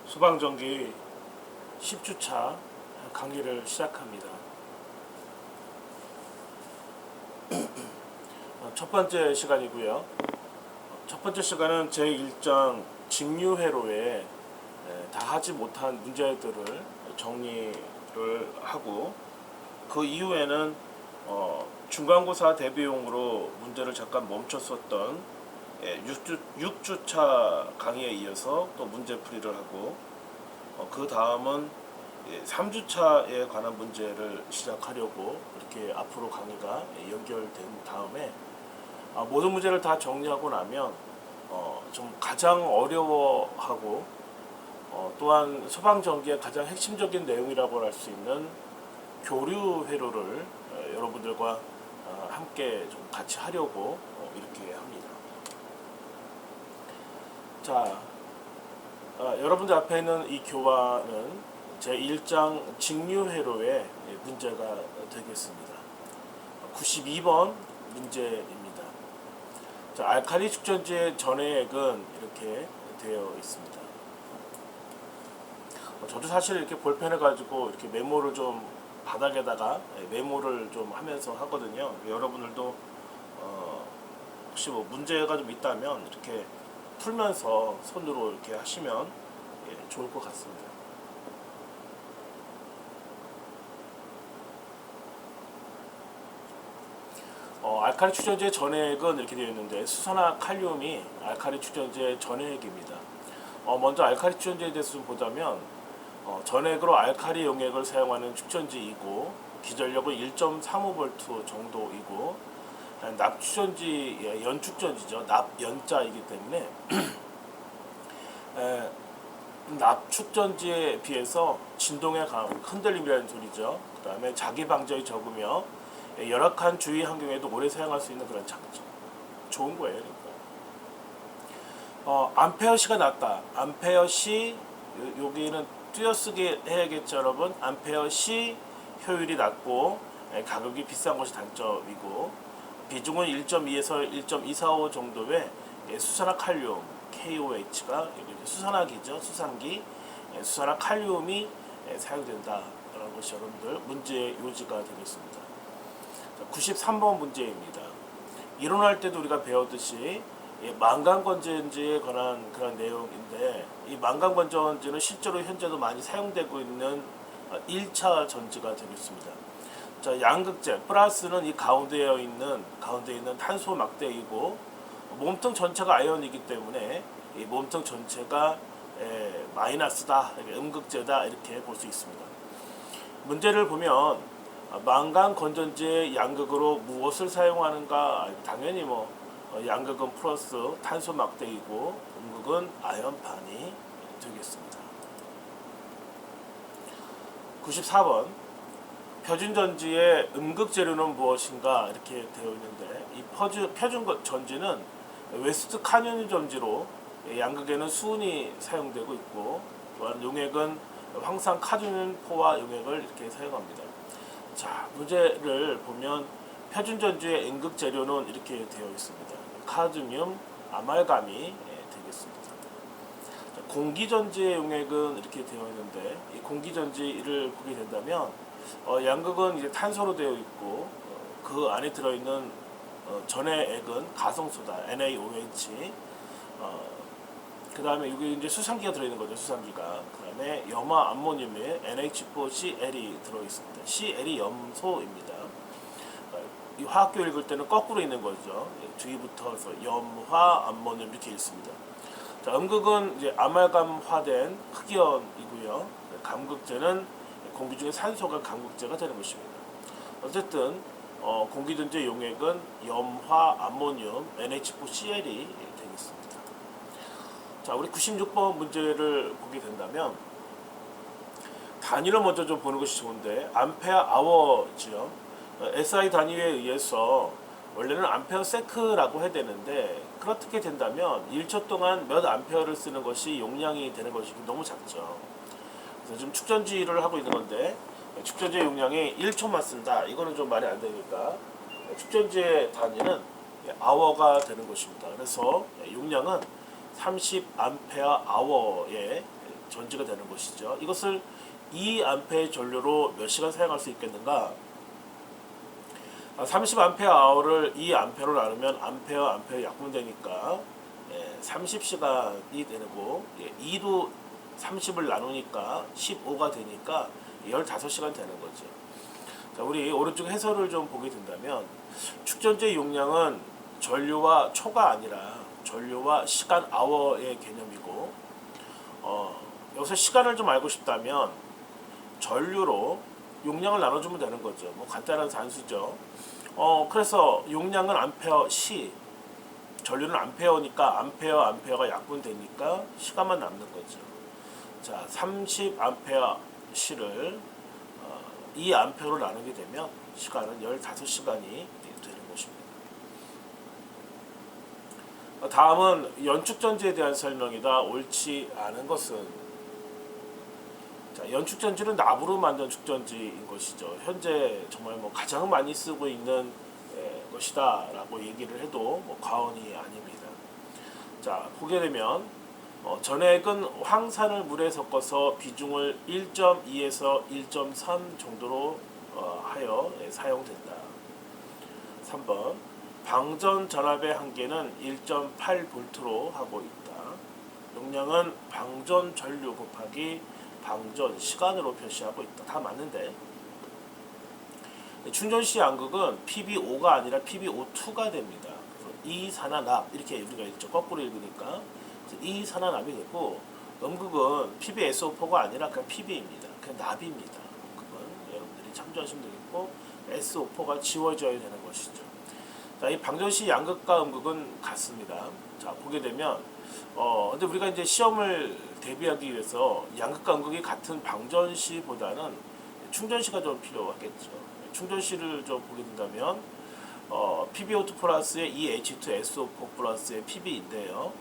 소방전기 10주차 강의를 시작합니다. 첫 번째 시간이고요. 첫 번째 시간은 제1장 직류회로에 다 하지 못한 문제들을 정리를 하고, 그 이후에는 중간고사 대비용으로 문제를 잠깐 멈췄었던 6주차 강의에 이어서 또 문제풀이를 하고, 그 다음은 3주차에 관한 문제를 시작하려고 이렇게 앞으로 강의가 연결된 다음에, 모든 문제를 다 정리하고 나면 좀 가장 어려워하고 또한 소방전기의 가장 핵심적인 내용이라고 할 수 있는 교류 회로를 여러분들과 함께 좀 같이 하려고 이렇게 합니다. 자, 여러분들 앞에 있는 이 교과는 제1장 직류회로의 문제가 되겠습니다. 92번 문제입니다. 자, 알칼리 축전지의 전해액은 이렇게 되어 있습니다. 저도 사실 이렇게 볼펜을 가지고 이렇게 메모를 좀 바닥에다가 메모를 좀 하면서 하거든요. 여러분들도 혹시 뭐 문제가 좀 있다면 이렇게 풀면서 손으로 이렇게 하시면 좋을 것 같습니다. 알칼리 축전지의 전해액은 이렇게 되어 있는데, 수소나 칼륨이 알칼리 축전지의 전해액입니다. 먼저 알칼리 축전지에 대해서 좀 보자면, 전액으로 알칼리 용액을 사용하는 축전지이고, 기전력은 1.35V 정도이고, 납축전지, 연축전지죠. 납연자이기 때문에 납축전지에 비해서 진동에 강한 흔들림이라는 소리죠. 그 다음에 자기 방적이 적으며 열악한 주위 환경에도 오래 사용할 수 있는 그런 장점, 좋은 거예요. 그러니까 암페어시가 낮다. 암페어시, 여기는 띄어쓰기 해야겠죠, 여러분. 암페어시 효율이 낮고 가격이 비싼 것이 단점이고, 비중은 1.2에서 1.245 정도의 수산화 칼륨 KOH가 수산화기죠, 수산기. 수산화 칼륨이 사용된다라는 것이 여러분들 문제의 요지가 되겠습니다. 93번 문제입니다. 이론할 때도 우리가 배웠듯이 망간건전지에 관한 그런 내용인데, 이 망간건전지는 실제로 현재도 많이 사용되고 있는 1차 전지가 되겠습니다. 자, 양극재 플러스는 이 가운데에 있는 탄소 막대이고, 몸통 전체가 아연이기 때문에 이 몸통 전체가 마이너스다, 음극재다, 이렇게 볼 수 있습니다. 문제를 보면 망간 건전지의 양극으로 무엇을 사용하는가? 당연히 양극은 플러스 탄소 막대이고, 음극은 아연판이 되겠습니다. 94번 표준 전지의 음극 재료는 무엇인가? 이렇게 되어 있는데, 이 표준 전지는 웨스트 카니온 전지로 양극에는 수은이 사용되고 있고, 또한 용액은 황산 카드뮴포화 용액을 이렇게 사용합니다. 자, 문제를 보면 표준 전지의 음극 재료는 이렇게 되어 있습니다. 카드뮴, 아말감이 되겠습니다. 자, 공기 전지의 용액은 이렇게 되어 있는데, 이 공기 전지를 보게 된다면 양극은 이제 탄소로 되어 있고, 그 안에 들어 있는 전해액은 가성소다, NaOH. 그 다음에 여기 이제 수산기가 들어있는 거죠, 수산기가. 그 다음에 염화 암모늄에 NH4Cl이 들어있습니다. Cl이 염소입니다. 이 화학교 읽을 때는 거꾸로 있는 거죠. 뒤부터서 염화 암모늄 이렇게 읽습니다. 자, 음극은 이제 아말감화된 흑이온이고요. 감극제는 공기 중에 산소가 감극제가 되는 것입니다. 어쨌든 공기전지 용액은 염화 암모늄 NH4Cl이 되겠습니다. 자, 우리 96번 문제를 보게 된다면, 단위를 먼저 좀 보는 것이 좋은데, 암페어 아워지요. SI 단위에 의해서 원래는 암페어 세크라고 해야 되는데, 그렇게 된다면 1초 동안 몇 암페어를 쓰는 것이 용량이 되는 것이 너무 작죠. 그래서 지금 축전지를 하고 있는 건데, 축전지의 용량이 1초만 쓴다, 이거는 좀 말이 안 되니까 축전지의 단위는 아워가 되는 것입니다. 그래서 용량은 30 암페어 아워에 전지가 되는 것이죠. 이것을 2A의 전류로 몇 시간 사용할 수 있겠는가? 30A를 2A로 나누면 암페어 약분되니까 30시간이 되고 2도 30을 나누니까 15가 되니까 15시간 되는 거죠. 자, 우리 오른쪽 해설을 좀 보게 된다면 축전지의 용량은 전류와 초가 아니라 전류와 시간 아워의 개념이고 여기서 시간을 좀 알고 싶다면 전류로 용량을 나눠주면 되는 거죠. 뭐 간단한 산수죠. 그래서 용량은 암페어 C, 전류는 암페어니까 암페어가 약분되니까 시간만 남는 거죠. 자, 30A C를 2A로 나누게 되면 시간은 15시간이 되는 것입니다. 다음은 연축전지에 대한 설명이다. 옳지 않은 것은, 자, 연축전지는 나부로 만든 축전지인 것이죠. 현재 정말 뭐 가장 많이 쓰고 있는 것이다 라고 얘기를 해도 뭐 과언이 아닙니다. 자, 보게 되면 전액은 황산을 물에 섞어서 비중을 1.2에서 1.3 정도로 하여 사용된다. 3번 방전 전압의 한계는 1.8V로 하고 있다. 용량은 방전 전류 곱하기 방전 시간으로 표시하고 있다. 다 맞는데 충전 시 양극은 PbO가 아니라 PbO2가 됩니다. 이산화납 이렇게 우리가 읽죠. 거꾸로 읽으니까 이산화납이 되고 음극은 PbSO4가 아니라 그냥 Pb입니다. 그냥 납입니다. 그건 여러분들이 참조하시면 되겠고 SO4가 지워져야 되는 것이죠. 자, 이 방전시 양극과 음극은 같습니다. 자, 보게 되면 근데 우리가 이제 시험을 대비하기 위해서 양극과 음극이 같은 방전시보다는 충전시가 좀 필요하겠죠. 충전시를 좀 보게 된다면 PbO2 플러스의 EH2SO4 플러스의 Pb인데요.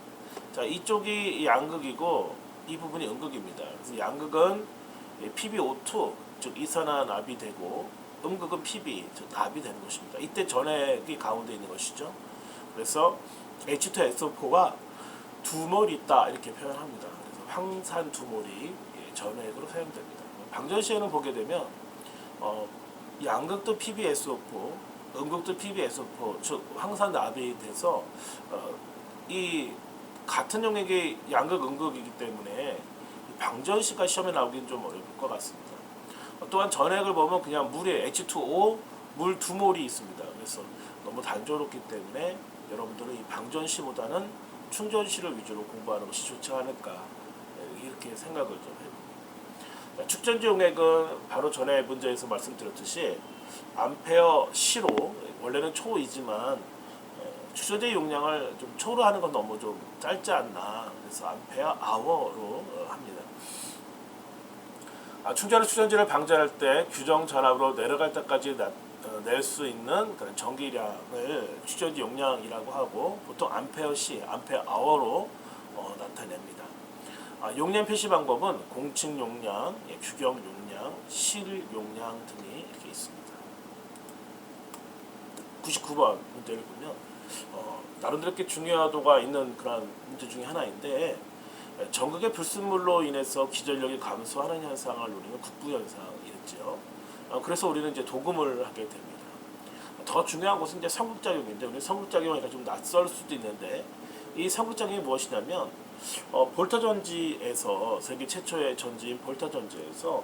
자, 이쪽이 양극이고 이 부분이 음극입니다. 그래서 양극은 PbO2 즉 이산화납이 되고 음극은 Pb 즉 납이 되는 것입니다. 이때 전액이 가운데 있는 것이죠. 그래서 H2SO4가 두 몰이 있다 이렇게 표현합니다. 그래서 황산 두 몰이 전액으로 사용됩니다. 방전시에는 보게 되면 양극도 PbSO4, 음극도 PbSO4, 즉 황산납이 돼서 이 같은 용액의 양극, 음극이기 때문에 방전시가 시험에 나오기는 좀 어려울 것 같습니다. 또한 전액을 보면 그냥 물에 H2O, 물 두 몰이 있습니다. 그래서 너무 단조롭기 때문에 여러분들은 이 방전시보다는 충전시를 위주로 공부하는 것이 좋지 않을까 이렇게 생각을 좀 해봅니다. 축전지 용액은 바로 전에 문제에서 말씀드렸듯이 암페어 C로 원래는 초이지만 축전지 용량을 좀 초로 하는 건 너무 좀 짧지 않나. 그래서 암페어 아워로 합니다. 충전의 축전지를 방전할 때 규정 전압으로 내려갈 때까지 낼 수 있는 그런 전기량을 축전지 용량이라고 하고 보통 암페어 C, 암페어 아워로 나타냅니다. 용량 표시 방법은 공칭 용량, 규격 용량, 실 용량 등이 이렇게 있습니다. 99번 문제를 보면 나름대로 이렇게 중요도가 있는 그런 문제 중에 하나인데 전극의 불순물로 인해서 기전력이 감소하는 현상을 우리는 국부 현상이랬죠. 그래서 우리는 이제 도금을 하게 됩니다. 더 중요한 것은 이제 성극작용인데 우리 성극작용이 좀 낯설 수도 있는데 이 성극작용이 무엇이냐면 볼타 전지에서 세계 최초의 전지인 볼타 전지에서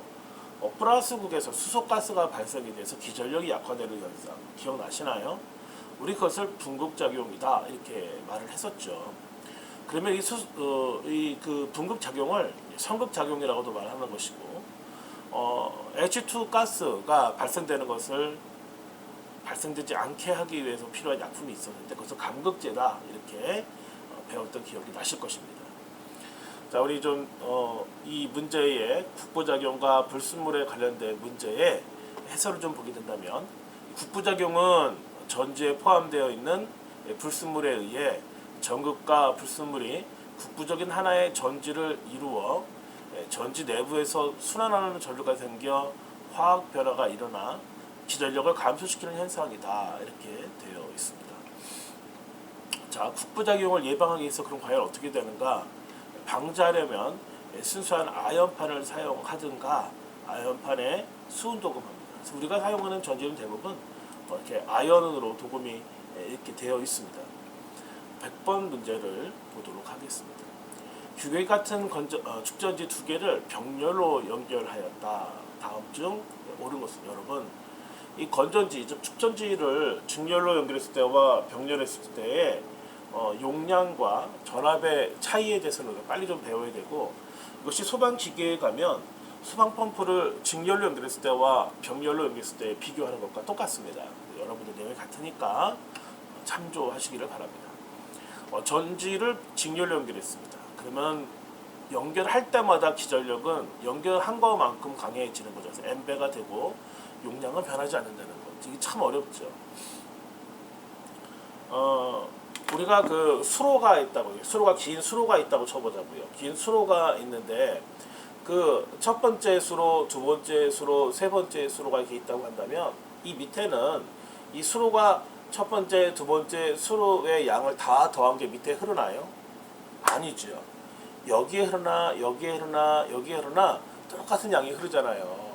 플러스극에서 수소가스가 발생이 돼서 기전력이 약화되는 현상 기억나시나요? 우리 그것을 분극작용이다 이렇게 말을 했었죠. 그러면 그 분극작용을 성극작용이라고도 말하는 것이고 H2 가스가 발생되는 것을 발생되지 않게 하기 위해서 필요한 약품이 있었는데 그것을 감극제다 이렇게 배웠던 기억이 나실 것입니다. 자, 우리 좀 이 문제의 국부작용과 불순물에 관련된 문제의 해설을 좀 보게 된다면 국부작용은 전지에 포함되어 있는 불순물에 의해 전극과 불순물이 국부적인 하나의 전지를 이루어 전지 내부에서 순환하는 전류가 생겨 화학 변화가 일어나 기전력을 감소시키는 현상이다 이렇게 되어 있습니다. 자, 국부작용을 예방하기 위해서 그럼 과연 어떻게 되는가? 방지하려면 순수한 아연판을 사용하든가 아연판에 수은 도금합니다. 그래서 우리가 사용하는 전지는 대부분 이렇게 아연으로 도금이 이렇게 되어 있습니다. 100번 문제를 보도록 하겠습니다. 규격이 같은 축전지 두 개를 병렬로 연결하였다. 다음 중 옳은 것은 여러분 이 건전지, 즉 축전지를 직렬로 연결했을 때와 병렬했을 때의 용량과 전압의 차이에 대해서는 빨리 좀 배워야 되고, 이것이 소방기계에 가면 소방펌프를 직렬로 연결했을 때와 병렬로 연결했을 때 비교하는 것과 똑같습니다. 여러분들 내용이 같으니까 참조하시기를 바랍니다. 전지를 직렬로 연결했습니다. 그러면 연결할 때마다 기전력은 연결한 것만큼 강해지는 거죠. 그래서 N배가 되고 용량은 변하지 않는다는 것. 이게 참 어렵죠. 우리가 그 수로가 있다고, 긴 수로가 있다고 쳐보자고요. 긴 수로가 있는데 그 첫 번째 수로, 두 번째 수로, 세 번째 수로가 이렇게 있다고 한다면 이 밑에는 이 수로가 첫 번째, 두 번째 수로의 양을 다 더한 게 밑에 흐르나요? 아니죠. 여기에 흐르나, 여기에 흐르나, 여기에 흐르나 똑같은 양이 흐르잖아요.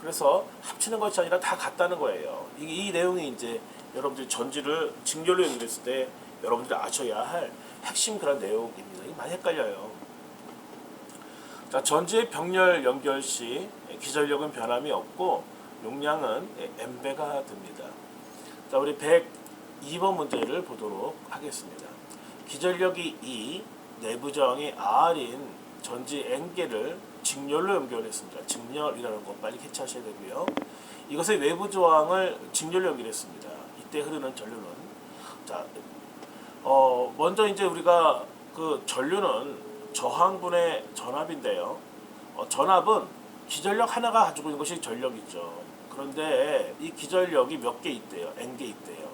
그래서 합치는 것이 아니라 다 같다는 거예요. 이 내용이 이제 여러분들이 전지를 직렬로 연결했을 때 여러분들이 아셔야 할 핵심 그런 내용입니다. 이게 많이 헷갈려요. 자, 전지의 병렬 연결 시 기전력은 변함이 없고 용량은 N배가 됩니다. 자, 우리 102번 문제를 보도록 하겠습니다. 기전력이 E, 내부 저항이 R인 전지 N개를 직렬로 연결했습니다. 직렬이라는 거 빨리 캐치하셔야 되고요. 이것의 외부 저항을 직렬로 연결했습니다. 이때 흐르는 전류는, 자, 먼저 이제 우리가 그 전류는 저항분의 전압인데요. 전압은 기전력 하나가 가지고 있는 것이 전력이죠. 그런데 이 기전력이 몇 개 있대요. N개 있대요.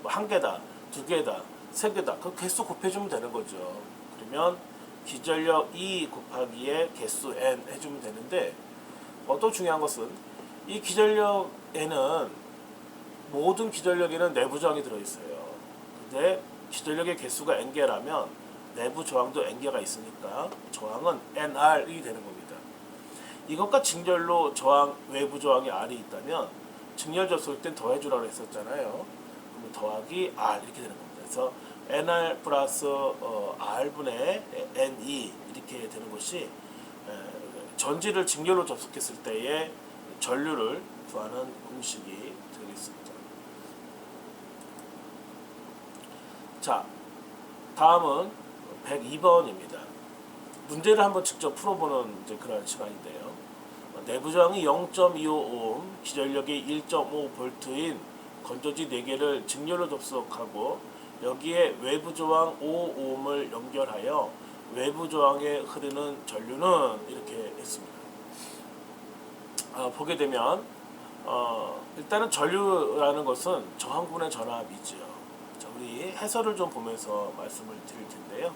뭐 한 개다, 두 개다, 세 개다. 그 개수 곱해주면 되는 거죠. 그러면 기전력 E 곱하기에 개수 N 해주면 되는데, 또 중요한 것은 이 기전력에는, 모든 기전력에는 내부 저항이 들어있어요. 근데 기전력의 개수가 N개라면 내부 저항도 N개가 있으니까 저항은 NR이 되는 겁니다. 이것과 직렬로 저항, 외부 저항이 R이 있다면 직렬 접속일 땐 더해주라고 했었잖아요. 그러면 더하기 R 이렇게 되는 겁니다. 그래서 NR 플러스 R분의 NE 이렇게 되는 것이 전지를 직렬로 접속했을 때의 전류를 구하는 공식이 되겠습니다. 자, 다음은 102번입니다. 문제를 한번 직접 풀어보는 이제 그런 시간인데요. 내부 저항이 0.25오hm, 기전력이 1.5V인 건전지 4개를 직렬로 접속하고 여기에 외부 저항 5ohm을 연결하여 외부 저항에 흐르는 전류는 이렇게 했습니다. 보게 되면 일단은 전류라는 것은 저항분의 전압이죠. 자, 우리 해설을 좀 보면서 말씀을 드릴 텐데요.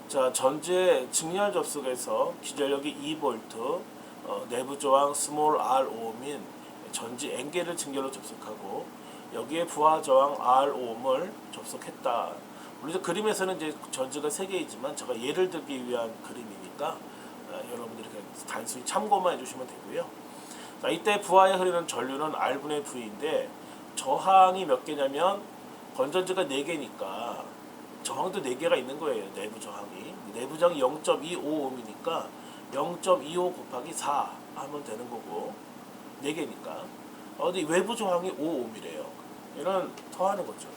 자, 전지의 직렬 접속에서 기전력이 2V, 내부 저항 스몰 r ohm인 전지 N개를 직렬로 접속하고 여기에 부하 저항 r ohm을 접속했다. 우리 그림에서는 이제 전지가 3개이지만 제가 예를 들기 위한 그림이니까 여러분들이 그냥 단순히 참고만 해주시면 되고요. 자, 이때 부하에 흐르는 전류는 R분의 V인데 저항이 몇 개냐면 건전지가 4개니까 저항도 4개가 있는 거예요. 내부 저항이. 내부 저항이 0.25ohm이니까 0.25 곱하기 4 하면 되는 거고 4개니까. 어디 외부 저항이 5ohm이래요. 얘는 더하는 거죠.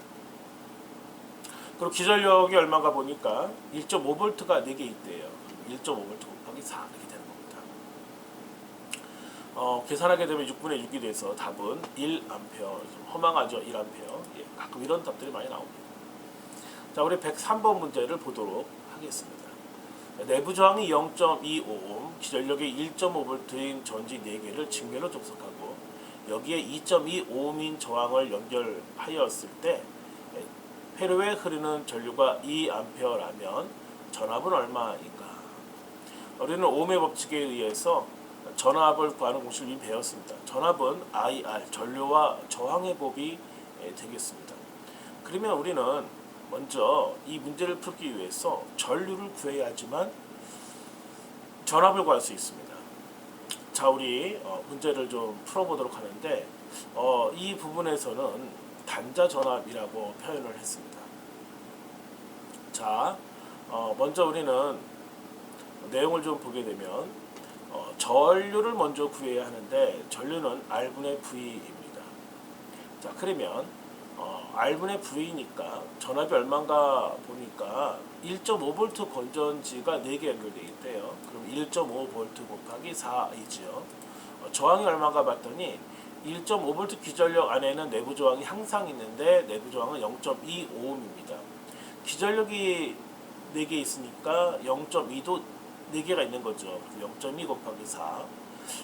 그리고 기전력이 얼마가 보니까 1.5V가 4개 있대요. 1.5V 곱하기 4 이렇게 되는 겁니다. 계산하게 되면 6분의 6이 돼서 답은 1A. 좀 허망하죠. 1A. 예, 가끔 이런 답들이 많이 나옵니다. 자, 우리 103번 문제를 보도록 하겠습니다. 내부 저항이 0.25ohm, 기전력이 1.5V인 전지 4개를 직렬로 접속하고 여기에 2.25ohm인 저항을 연결하였을 때 회로에 흐르는 전류가 2A라면 전압은 얼마인가? 우리는 오음의 법칙에 의해서 전압을 구하는 공식을 이미 배웠습니다. 전압은 IR, 전류와 저항의 곱이 되겠습니다. 그러면 우리는 먼저 이 문제를 풀기 위해서 전류를 구해야 하지만 전압을 구할 수 있습니다. 자, 우리 문제를 좀 풀어보도록 하는데 이 부분에서는 단자 전압이라고 표현을 했습니다. 자, 먼저 우리는 내용을 좀 보게 되면 전류를 먼저 구해야 하는데 전류는 R분의 V입니다. 자, 그러면 R분의 V니까 전압이 얼마인가 보니까 1.5V 건전지가 4개 연결되어 있대요. 그럼 1.5V 곱하기 4이지요. 저항이 얼마인가 봤더니 1.5V 기전력 안에는 내부 저항이 항상 있는데 내부 저항은 0.25ohm입니다. 기전력이 4개 있으니까 0.2도 4개가 있는 거죠. 0.2 곱하기 4.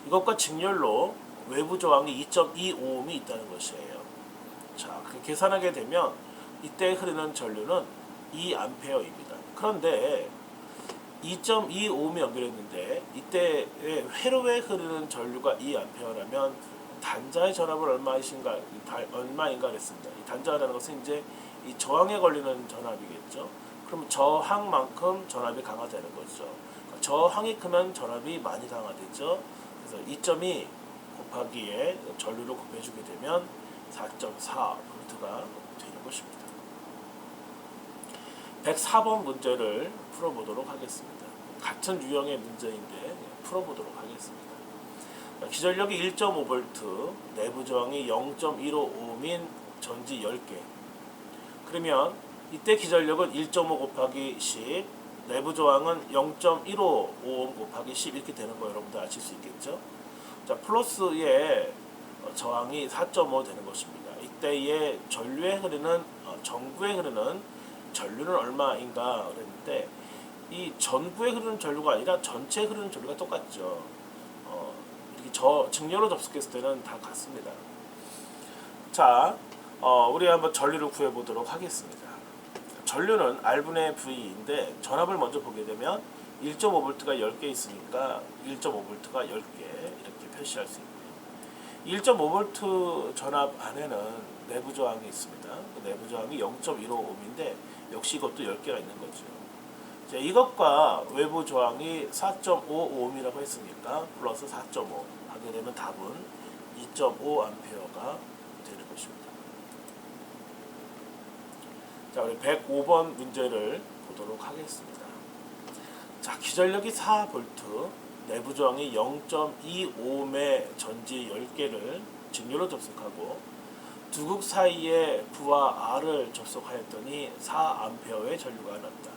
이것과 직렬로 외부 저항이 2.25ohm이 있다는 것이에요. 자, 그렇게 계산하게 되면 이때 흐르는 전류는 2A입니다. 그런데 2.25ohm이 연결했는데 이때 회로에 흐르는 전류가 2A라면 단자의 전압은 얼마인가 그랬습니다. 이 단자라는 것은 이제 이 저항에 걸리는 전압이겠죠. 그럼 저항만큼 전압이 강화되는 거죠. 저항이 크면 전압이 많이 강화되죠. 그래서 2.2 곱하기에 전류를 곱해주게 되면 4.4V가 되는 것입니다. 104번 문제를 풀어보도록 하겠습니다. 같은 유형의 문제인데 풀어보도록 하겠습니다. 기전력이 1.5V, 내부 저항이 0.15ohm인 전지 10개. 그러면 이때 기전력은 1.5 곱하기 10, 내부 저항은 0.15ohm 곱하기 10 이렇게 되는 거 여러분들 아실 수 있겠죠? 자, 플러스의 저항이 4.5 되는 것입니다. 이때의 전류에 흐르는 전구에 흐르는 전류는 얼마인가 그랬는데 이 전구에 흐르는 전류가 아니라 전체에 흐르는 전류가 똑같죠. 이렇게 직렬로 접속했을 때는 다 같습니다. 자, 우리 한번 전류를 구해보도록 하겠습니다. 전류는 R분의 V인데 전압을 먼저 보게 되면 1.5V가 10개 있으니까 1.5V가 10개 이렇게 표시할 수 있고요. 1.5V 전압 안에는 내부 저항이 있습니다. 그 내부 저항이 0.15ohm인데 역시 이것도 10개가 있는 거죠. 자, 이것과 외부 저항이 4.5ohm이라고 했으니까 플러스 4.5 하게 되면 답은 2.5A가 되는 것입니다. 자, 우리 105번 문제를 보도록 하겠습니다. 자, 기전력이 4V, 내부 저항이 0.25ohm의 전지 10개를 직렬로 접속하고 두 극 사이에 V와 R을 접속하였더니 4A의 전류가 났다.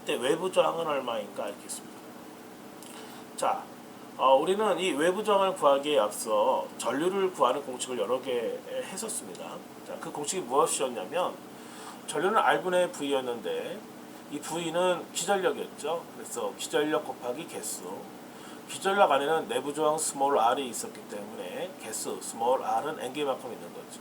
이때 외부 저항은 얼마인가 알겠습니다. 자, 우리는 이 외부 저항을 구하기에 앞서 전류를 구하는 공식을 여러 개 했었습니다. 자, 그 공식이 무엇이었냐면 전류는 R분의 V였는데 이 V는 기전력이었죠. 그래서 기전력 곱하기 개수. 기전력 안에는 내부 저항 스몰 r이 있었기 때문에 개수 스몰 r은 n개만큼 있는 거죠.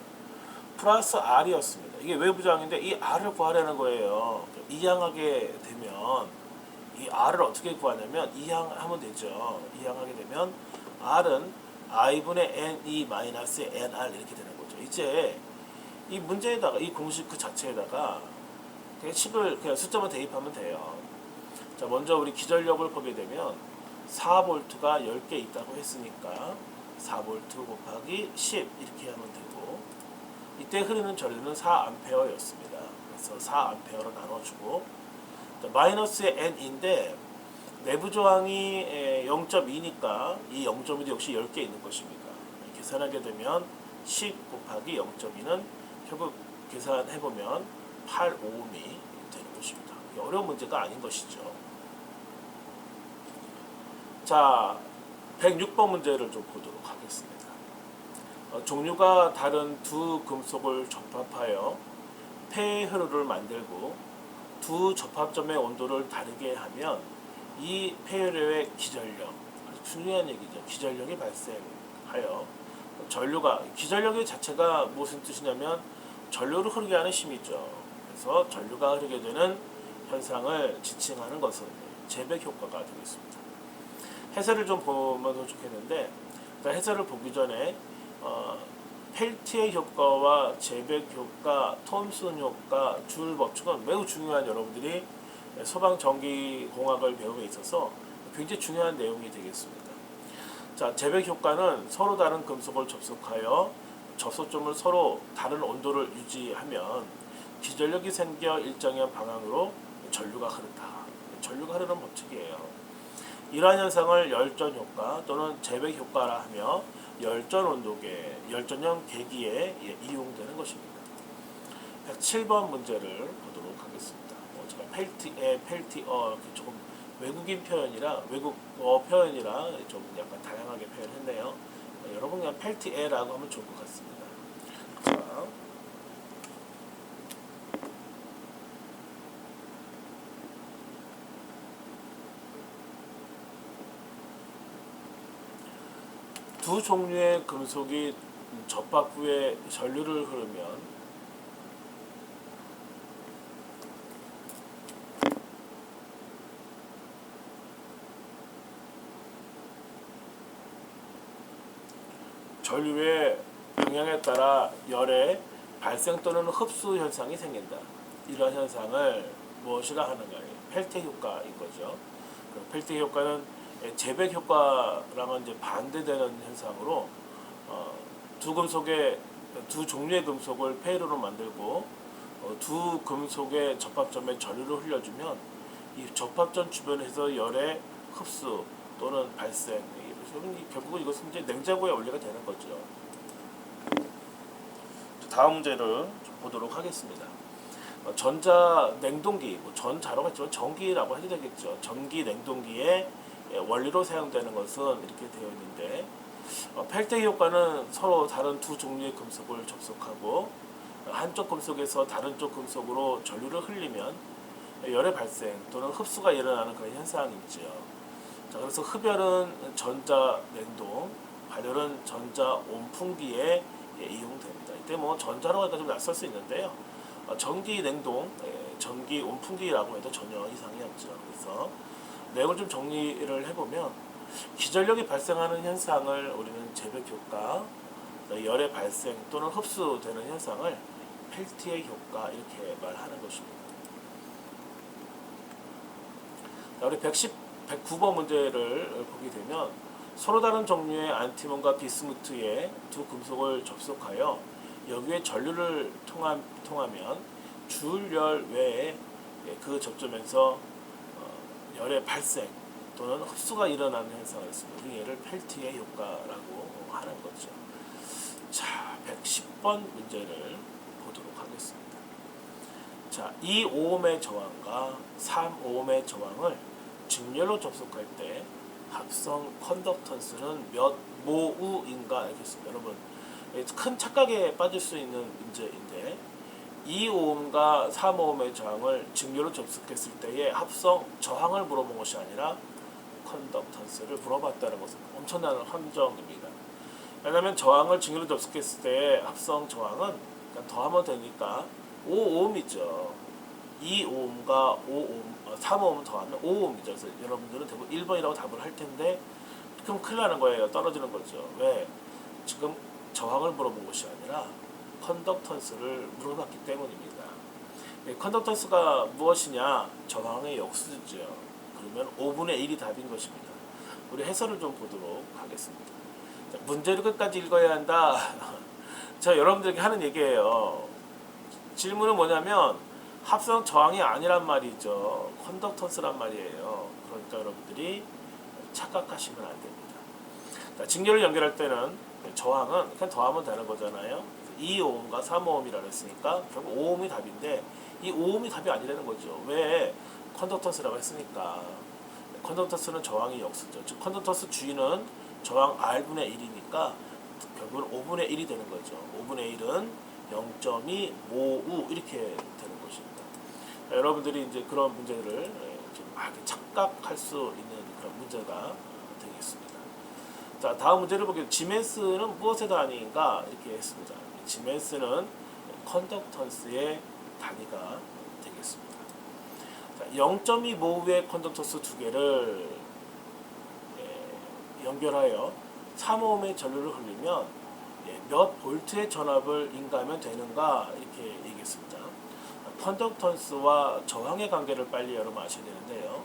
플러스 r이었습니다. 이게 외부 저항인데 이 r을 구하려는 거예요. 이항하게 되면 이 r을 어떻게 구하냐면 이항하면 되죠. 이항하게 되면 r은 i분의 ne-nr 이렇게 되는 거죠. 이제 이 문제에다가 이 공식 그 자체에다가 그냥 칩을 그냥 숫자만 대입하면 돼요. 자, 먼저 우리 기전력을 보게 되면 4V가 10개 있다고 했으니까 4V 곱하기 10 이렇게 하면 되고 이때 흐르는 전류는 4A였습니다. 그래서 4A로 나눠주고 마이너스의 n인데 내부 저항이 0.2니까 이 0.2도 역시 10개 있는 것입니다. 계산하게 되면 10 곱하기 0.2는 결국 계산해보면 8ohm이 되는 것입니다. 어려운 문제가 아닌 것이죠. 자, 106번 문제를 좀 보도록 하겠습니다. 종류가 다른 두 금속을 접합하여 폐회로를 만들고 두 접합점의 온도를 다르게 하면 이 폐회로의 기전력, 아주 중요한 얘기죠. 기전력이 발생하여 전류가, 기전력의 자체가 무슨 뜻이냐면 전류를 흐르게 하는 힘이죠. 그래서 전류가 흐르게 되는 현상을 지칭하는 것은 제백 효과가 되겠습니다. 해설을 좀 보면 더 좋겠는데 해설을 보기 전에 펠티의 효과와 제백 효과, 톰슨 효과, 줄 법칙은 매우 중요한 여러분들이 소방전기공학을 배움에 있어서 굉장히 중요한 내용이 되겠습니다. 자, 재백 효과는 서로 다른 금속을 접속하여 접속점을 서로 다른 온도를 유지하면 기전력이 생겨 일정한 방향으로 전류가 흐른다. 전류가 흐르는 법칙이에요. 이러한 현상을 열전 효과 또는 재백 효과라 하며 열전 온도계, 열전형 계기에 이용되는 것입니다. 107번 문제를 보도록 하겠습니다. 제가 펠티어 조금 외국인 표현이라 외국어 표현이라 좀 약간 다양하게 표현했네요. 여러분 그냥 펠티에라고 하면 좋을 것 같습니다. 자, 두 종류의 금속이 접합 후에 전류를 흐르면 전류의 방향에 따라 열의 발생 또는 흡수 현상이 생긴다. 이러한 현상을 무엇이라 하는가? 펠티 효과인 거죠. 펠티 효과는 재백 효과랑은 이제 반대되는 현상으로 두 종류의 금속을 페이로로 만들고 두 금속의 접합점에 전류를 흘려주면 이 접합점 주변에서 열의 흡수 또는 발생, 결국은 이것은 이제 냉장고에 원리가 되는 거죠. 다음 문제를 보도록 하겠습니다. 전자 냉동기, 전자로 했지만 전기라고 해도 되겠죠. 전기 냉동기의 원리로 사용되는 것은 이렇게 되어 있는데, 펠티 효과는 서로 다른 두 종류의 금속을 접속하고 한쪽 금속에서 다른 쪽 금속으로 전류를 흘리면 열의 발생 또는 흡수가 일어나는 그런 현상이 있죠. 자, 그래서 흡열은 전자 냉동, 발열은 전자 온풍기에 이용됩니다. 이때 전자로 하니까 좀 낯설 수 있는데요. 전기 냉동, 전기 온풍기라고 해도 전혀 이상이 없죠. 그래서 내용을 좀 정리를 해보면 기전력이 발생하는 현상을 우리는 재백 효과, 열의 발생 또는 흡수되는 현상을 펠티의 효과 이렇게 말하는 것입니다. 자, 우리 109번 문제를 보게 되면 서로 다른 종류의 안티몬과 비스무트의 두 금속을 접속하여 여기에 전류를 통하면 주열 외에 그 접점에서 열의 발생 또는 흡수가 일어나는 현상을 했습니다. 우리 얘를 펠티의 효과라고 하는 거죠. 자, 110번 문제를 보도록 하겠습니다. 자, 2오음의 저항과 3오음의 저항을 직렬로 접속할 때 합성 컨덕턴스는 몇 모우인가 알겠습니다. 여러분, 큰 착각에 빠질 수 있는 문제인데 2오음과 3오음의 저항을 직렬로 접속했을 때의 합성 저항을 물어본 것이 아니라 컨덕턴스를 물어봤다는 것은 엄청난 함정입니다. 왜냐하면 저항을 직렬로 접속했을 때의 합성 저항은 더하면 되니까 5오음이죠. 2오음과 3오음 더하면 5오음이죠. 그래서 여러분들은 대부분 1번이라고 답을 할 텐데 그럼 큰일 나는 거예요. 떨어지는 거죠. 왜? 지금 저항을 물어본 것이 아니라 컨덕턴스를 물어봤기 때문입니다. 컨덕턴스가 무엇이냐? 저항의 역수죠. 그러면 5분의 1이 답인 것입니다. 우리 해설을 좀 보도록 하겠습니다. 자, 문제를 끝까지 읽어야 한다. 자, 여러분들에게 하는 얘기예요. 질문은 뭐냐면 합성 저항이 아니란 말이죠. 컨덕턴스란 말이에요. 그러니까 여러분들이 착각하시면 안 됩니다. 자, 직렬을 연결할 때는 저항은 그냥 더하면 되는 거잖아요. 2오음과 3오음이라고 했으니까 결국 5오음이 답인데 이 5오음이 답이 아니라는 거죠. 왜? 컨덕턴스라고 했으니까. 컨덕턴스는 저항이 역수죠. 즉 컨덕턴스 G는 저항 R분의 1이니까 결국은 5분의 1이 되는 거죠. 5분의 1은 0.2 모우 이렇게 되는 것입니다. 자, 여러분들이 이제 그런 문제를 좀 착각할 수 있는 그런 문제가 되겠습니다. 자, 다음 문제를 보게 지멘스는 무엇의 단위인가 이렇게 했습니다. 지멘스는 컨덕턴스의 단위가 되겠습니다. 0.2 모우의 컨덕턴스 두 개를 연결하여 3오음의 전류를 흘리면 몇 볼트의 전압을 인가하면 되는가 이렇게 얘기했습니다. 컨덕턴스와 저항의 관계를 빨리 여러분 아셔야 되는데요.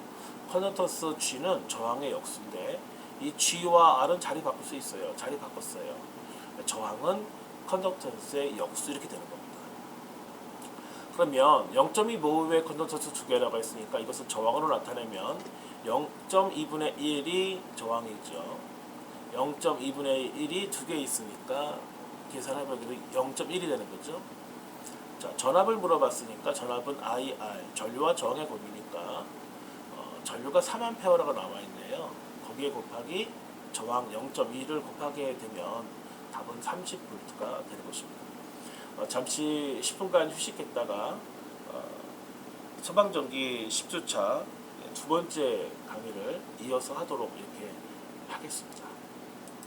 컨덕턴스 G는 저항의 역수인데 이 G와 R은 자리 바꿀 수 있어요. 자리 바꿨어요. 저항은 컨덕턴스의 역수 이렇게 되는 겁니다. 그러면 0.2모의 컨덕턴스 두 개라고 했으니까 이것을 저항으로 나타내면 0.2분의 1이 저항이죠. 0.2분의 1이 두 개 있으니까 계산하면 0.1이 되는 거죠. 자, 전압을 물어봤으니까 전압은 IR, 전류와 저항의 곱이니까 전류가 3A라고 나와 있네요. 거기에 곱하기 저항 0.2를 곱하게 되면 답은 30V가 되는 것입니다. 잠시 10분간 휴식했다가 처방전기 10주차 두 번째 강의를 이어서 하도록 이렇게 하겠습니다.